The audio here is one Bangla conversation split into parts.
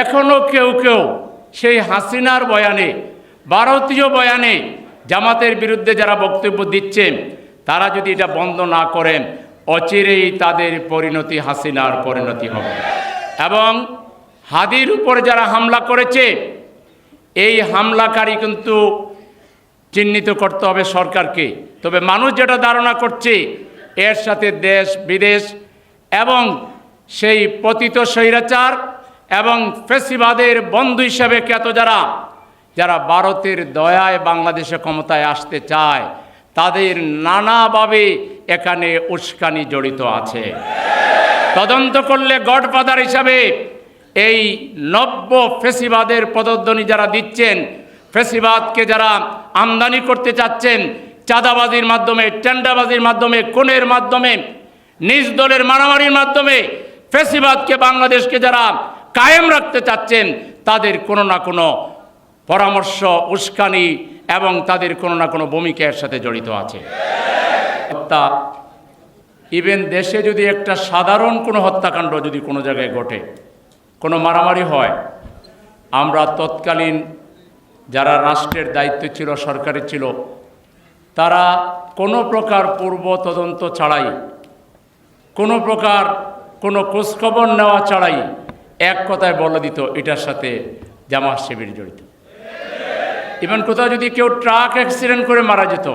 এখনো কেউ কেউ সেই হাসিনার বয়ানে, ভারতীয় বয়ানে জামাতের বিরুদ্ধে যারা বক্তব্য দিচ্ছেন, তারা যদি এটা বন্ধ না করেন, অচিরেই তাদের পরিণতি হাসিনার পরিণতি হবে। এবং হাদির উপর যারা হামলা করেছে, এই হামলাকারী কিন্তু চিহ্নিত করতে হবে সরকারকে। তবে মানুষ যেটা ধারণা করছে, এর সাথে দেশ বিদেশ এবং সেই পতিত স্বৈরাচার এবং ফ্যাসিবাদের বন্ধু হিসাবে খ্যাত যারা ভারতের দয়ায় বাংলাদেশে ক্ষমতায় আসতে চায়, তাদের নানাভাবে এখানে উস্কানি জড়িত আছে। তদন্ত করলে গডফাদার হিসাবে এই নব্য ফ্যাসিবাদের পদধ্বনি যারা দিচ্ছেন, ফ্যাসিবাদকে যারা আমদানি করতে চাচ্ছেন, চাঁদাবাজির মাধ্যমে, টেন্ডাবাজির মাধ্যমে, খুনের মাধ্যমে, নিজ দলের মারামারির মাধ্যমে ফ্যাসিবাদকে, বাংলাদেশকে যারা কায়েম রাখতে চাচ্ছেন, তাদের কোনো না কোনো পরামর্শ, উস্কানি এবং তাদের কোনো না কোনো ভূমিকা এর সাথে জড়িত আছে। হত্যা, ইভেন দেশে যদি একটা সাধারণ কোনো হত্যাকাণ্ড যদি কোনো জায়গায় ঘটে, কোনো মারামারি হয়, আমরা তৎকালীন যারা রাষ্ট্রের দায়িত্ব ছিল, সরকারি ছিল, তারা কোনো প্রকার পূর্ব তদন্ত ছাড়াই, কোনো প্রকার কোনো খোঁজখবর নেওয়া ছাড়াই এক কথায় বলে দিত এটার সাথে জামাত শিবির জড়িত। ইভেন কোথাও যদি কেউ ট্রাক অ্যাক্সিডেন্ট করে মারা যেত,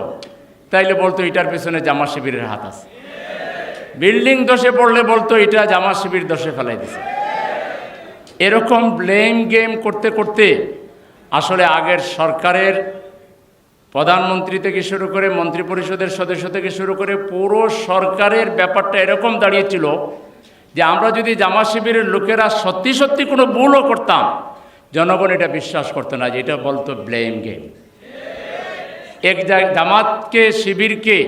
তাইলে বলতো এটার পেছনে জামাত শিবিরের হাত আছে। বিল্ডিং দোষে পড়লে বলতো এটা জামাত শিবির দোষে ফেলাই দিছে। এরকম ব্লেম গেম করতে করতে আসলে আগের সরকারের প্রধানমন্ত্রী থেকে শুরু করে মন্ত্রিপরিষদের সদস্য থেকে শুরু করে পুরো সরকারের ব্যাপারটা এরকম দাঁড়িয়েছিল যে আমরা যদি জামাত শিবিরের লোকেরা সত্যি সত্যি কোনো ভুলও করতাম, জনগণ এটা বিশ্বাস করতো না, যে এটা বলতো ব্লেম গেম। এক জামাতকে, শিবিরকে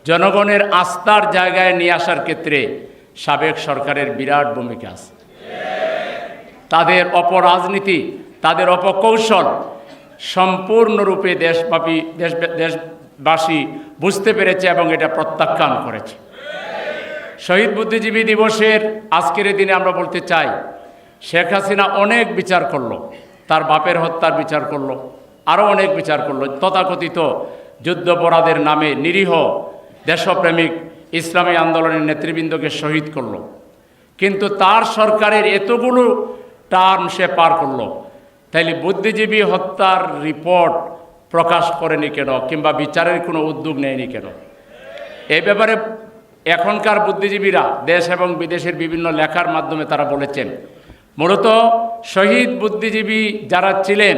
জনগণের আস্থার জায়গায় নিয়ে আসার ক্ষেত্রে সাবেক সরকারের বিরাট ভূমিকা আছে। তাদের অপরাজনীতি, তাদের অপকৌশল সম্পূর্ণরূপে দেশবাসী বুঝতে পেরেছে এবং এটা প্রত্যাখ্যান করেছে। শহীদ বুদ্ধিজীবী দিবসের আজকের দিনে আমরা বলতে চাই, শেখ হাসিনা অনেক বিচার করলো, তার বাপের হত্যার বিচার করলো, আরও অনেক বিচার করলো, তথাকথিত যুদ্ধাপরাধের নামে নিরীহ দেশপ্রেমিক ইসলামী আন্দোলনের নেতৃবৃন্দকে শহীদ করলো। কিন্তু তার সরকারের এতগুলো টার্ম সে পার করলো, তাইলে বুদ্ধিজীবী হত্যার রিপোর্ট প্রকাশ করেনি কেন, কিংবা বিচারের কোনো উদ্যোগ নেয়নি কেন? এই ব্যাপারে এখনকার বুদ্ধিজীবীরা দেশ এবং বিদেশের বিভিন্ন লেখার মাধ্যমে তারা বলেছেন, মূলত শহীদ বুদ্ধিজীবী যারা ছিলেন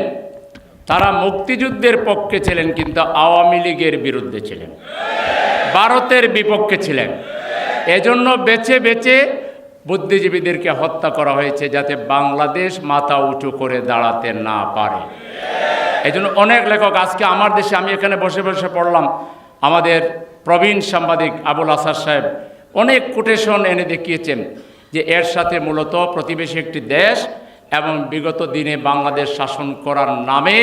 তারা মুক্তিযুদ্ধের পক্ষে ছিলেন, কিন্তু আওয়ামী লীগের বিরুদ্ধে ছিলেন, ভারতের বিপক্ষে ছিলেন। এজন্য বেছে বেছে বুদ্ধিজীবীদেরকে হত্যা করা হয়েছে, যাতে বাংলাদেশ মাথা উঁচু করে দাঁড়াতে না পারে। এজন্য অনেক লেখক, আজকে আমার দেশে আমি এখানে বসে বসে পড়লাম, আমাদের প্রবীণ সাংবাদিক আবুল আসার সাহেব অনেক কোটেশন এনে দেখিয়েছেন যে এর সাথে মূলত প্রতিবেশী একটি দেশ এবং বিগত দিনে বাংলাদেশ শাসন করার নামে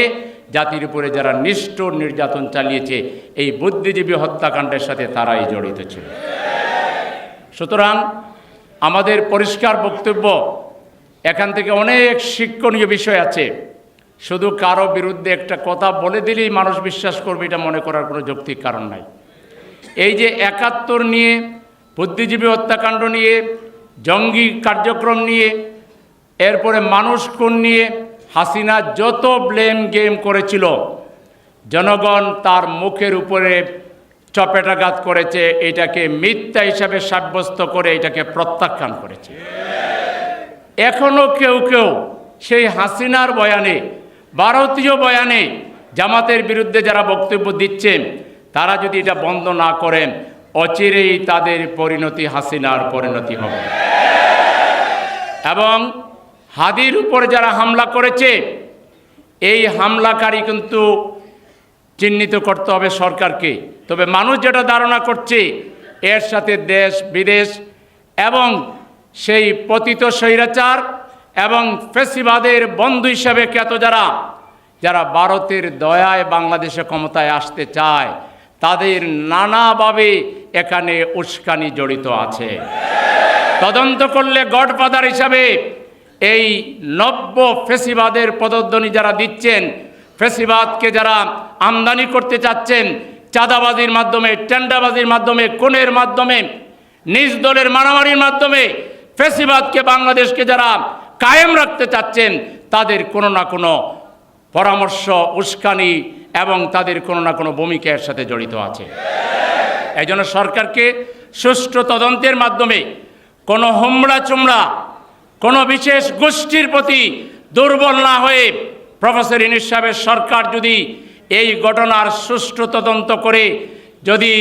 জাতির উপরে যারা নিষ্ঠুর নির্যাতন চালিয়েছে, এই বুদ্ধিজীবী হত্যাকাণ্ডের সাথে তারাই জড়িত ছিল। সুতরাং আমাদের পরিষ্কার বক্তব্য, এখান থেকে অনেক শিক্ষণীয় বিষয় আছে। শুধু কারো বিরুদ্ধে একটা কথা বলে দিলেই মানুষ বিশ্বাস করবে, এটা মনে করার কোনো যৌক্তিক কারণ নাই। এই যে ৭১ নিয়ে, বুদ্ধিজীবী হত্যাকাণ্ড নিয়ে, জঙ্গি কার্যক্রম নিয়ে, এরপরে মানুষ খুন নিয়ে হাসিনা যত ব্লেম গেম করেছিল, জনগণ তার মুখের উপরে চপেটাঘাত করেছে, এটাকে মিথ্যা হিসাবে সাব্যস্ত করে এটাকে প্রত্যাখ্যান করেছে। এখনো কেউ কেউ সেই হাসিনার বয়ানে, ভারতীয় বয়ানে জামাতের বিরুদ্ধে যারা বক্তব্য দিচ্ছেন, তারা যদি এটা বন্ধ না করেন, অচিরেই তাদের পরিণতি হাসিনার পরিণতি হবে। এবং হাদির উপর যারা হামলা করেছে, এই হামলাকারী কিন্তু চিহ্নিত করতে হবে সরকারকে। তবে মানুষ যেটা ধারণা করছে, এর সাথে দেশ বিদেশ এবং সেই পতিত স্বৈরাচার এবং ফ্যাসিবাদের বন্ধু হিসাবে খ্যাত যারা ভারতের দয়ায় বাংলাদেশে ক্ষমতায় আসতে চায়, তাদের নানাভাবে এখানে উস্কানি জড়িত আছে। তদন্ত করলে গডফাদার হিসাবে এই নব্য ফেসিবাদের পদধ্বনি যারা দিচ্ছেন, ফেসিবাদকে যারা আমদানি করতে চাচ্ছেন, চাঁদাবাজির মাধ্যমে, টেন্ডাবাজির মাধ্যমে, খুনের মাধ্যমে, নিজ দলের মারামারির মাধ্যমে ফেসিবাদকে, বাংলাদেশকে যারা কায়েম রাখতে চাচ্ছেন, তাদের কোনো না কোনো পরামর্শ, উস্কানি এবং তাদের কোনো না কোনো ভূমিকা এর সাথে জড়িত আছে। এই জন্য সরকারকে সুষ্ঠু তদন্তের মাধ্যমে কোনো হোমড়া চুমড়া, কোনো বিশেষ গোষ্ঠীর প্রতি দুর্বল না হয়ে প্রফেসর ইউনূস সাহেবের সরকার যদি এই ঘটনার সুষ্ঠু তদন্ত করে যদি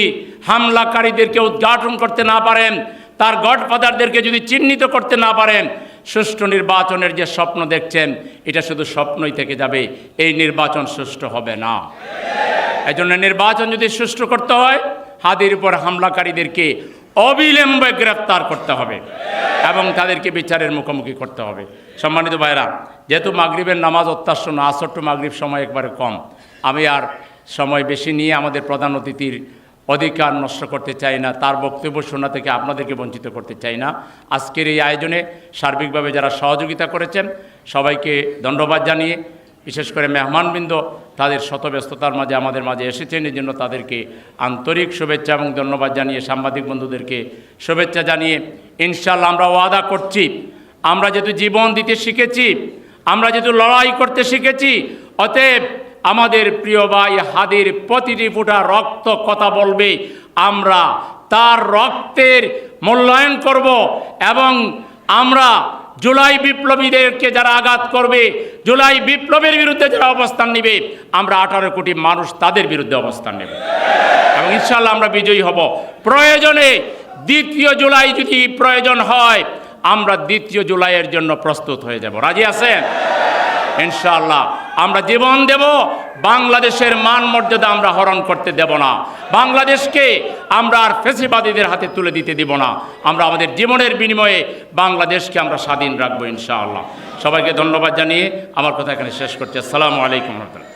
হামলাকারীদেরকে উদ্ঘাটন করতে না পারেন, তার গডফাদারদেরকে যদি চিহ্নিত করতে না পারেন, সুষ্ঠু নির্বাচনের যে স্বপ্ন দেখছেন, এটা শুধু স্বপ্নই থেকে যাবে, এই নির্বাচন সুষ্ঠু হবে না। এই জন্য নির্বাচন যদি সুষ্ঠু করতে হয়, হাদির উপর হামলাকারীদেরকে অবিলম্বে গ্রেফতার করতে হবে এবং তাদেরকে বিচারের মুখোমুখি করতে হবে। সম্মানিত ভাইরা, যেহেতু মাগরিবের নামাজ অত্যাশ্য না, আসর টু মাগরিব সময় একবারে কম, আমি আর সময় বেশি নিয়ে আমাদের প্রধান অতিথির অধিকার নষ্ট করতে চাই না, তার বক্তব্য শোনা থেকে আপনাদেরকে বঞ্চিত করতে চাই না। আজকের এই আয়োজনে সার্বিকভাবে যারা সহযোগিতা করেছেন সবাইকে ধন্যবাদ জানিয়ে, বিশেষ করে মেহমানবৃন্দ তাদের শত ব্যস্ততার মাঝে আমাদের মাঝে এসেছেন, এই জন্য তাদেরকে আন্তরিক শুভেচ্ছা এবং ধন্যবাদ জানিয়ে, সাংবাদিক বন্ধুদেরকে শুভেচ্ছা জানিয়ে, ইনশাআল্লাহ আমরা ওয়াদা করছি, আমরা যেহেতু জীবন দিতে শিখেছি, আমরা যেহেতু লড়াই করতে শিখেছি, অতএব আমাদের প্রিয় ভাই হাদির প্রতিটি ফোঁটা রক্ত কথা বলবে, আমরা তার রক্তের মূল্যায়ন করব এবং আমরা জুলাই বিপ্লবীদেরকে যারা আঘাত করবে, জুলাই বিপ্লবের বিরুদ্ধে যারা অবস্থান নেবে, আমরা 18 কোটি মানুষ তাদের বিরুদ্ধে অবস্থান নেব এবং ইনশাআল্লাহ আমরা বিজয়ী হব। প্রয়োজনে 2 জুলাই যদি প্রয়োজন হয়, আমরা 2 জুলাইয়ের জন্য প্রস্তুত হয়ে যাব। রাজি আছেন? ইনশাআল্লাহ আমরা জীবন দেব, বাংলাদেশের মান মর্যাদা আমরা হরণ করতে দেব না, বাংলাদেশকে আমরা আর ফেসিবাদীদের হাতে তুলে দিতে দেব না, আমরা আমাদের জীবনের বিনিময়ে বাংলাদেশকে আমরা স্বাধীন রাখবো ইনশাআল্লাহ। সবাইকে ধন্যবাদ জানিয়ে আমার কথা এখানে শেষ করছি। আসসালামু আলাইকুম ওয়া রাহমাতুল্লাহ।